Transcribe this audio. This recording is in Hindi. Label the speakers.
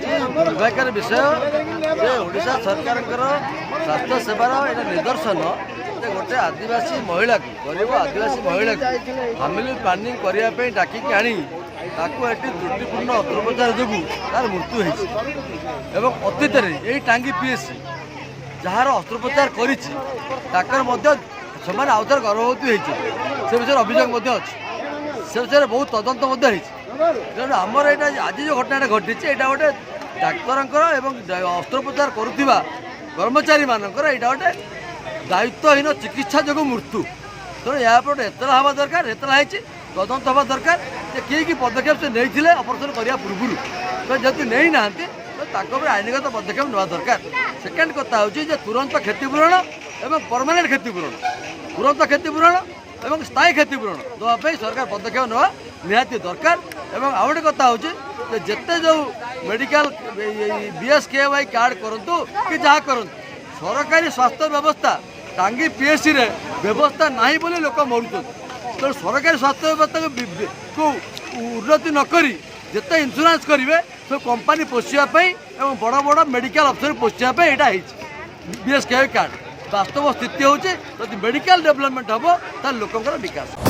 Speaker 1: दुर्भाग्यर विषय जे ओडिशा सरकार स्वास्थ्य सेवार यहाँ निदर्शन गोटे आदिवासी महिला को गरीब आदिवासी महिला को फैमिली प्लानिंग करने डाकिक आनी त्रुटिपूर्ण अस्त्रोपचार जो तार मृत्यु हो अतीत यही टांगी पीएससी जार अस्त्रोपचार कर आउथर गर्भवती से विषय अभियोग अच्छी से विषय बहुत तदंत तेणु आमर यहाँ आज जो घटना घटी यहाँ गोटे डाक्तर अस्त्रोपचार करुवा कर्मचारी मानकर यहाँ गोटे दायित्वहीन चिकित्सा जो मृत्यु तेणु यहाँ पर एतला हवा दरकार एतला है तदंत हवा दरकार कि पदक्षेप से नहीं ऑपरेशन करने पूर्व तो जब नहीं ना तो आईनगत पदक्षेप ना दरकार सेकेंड कथा हूँ तुरंत क्षतिपूरण एवं परमानेंट क्षतिपूरण तुरंत क्षतिपूरण एवं स्थायी क्षतिपूरण देवाई सरकार पदक्षेप ना निहाती दरकार एवं आउ गोटे कथा हूँ जिते जो मेडिकल बीएसकेवाई कार्ड करूँ कि जहाँ करूँ सरकारी स्वास्थ्य व्यवस्था टांगी पीएससी रे व्यवस्था नहीं बोले लोक मरुच तो सरकारी स्वास्थ्य व्यवस्था को उन्नति नक जिते इंश्योरेंस करेंगे सब कंपनी पोषापी और बड़ बड़ मेडिकल अफसर पोषापी यहाँ बीएसकेवाई कार्ड वास्तव स्थिति हूँ मेडिकल डेवलपमेंट हम लोकंर विकास।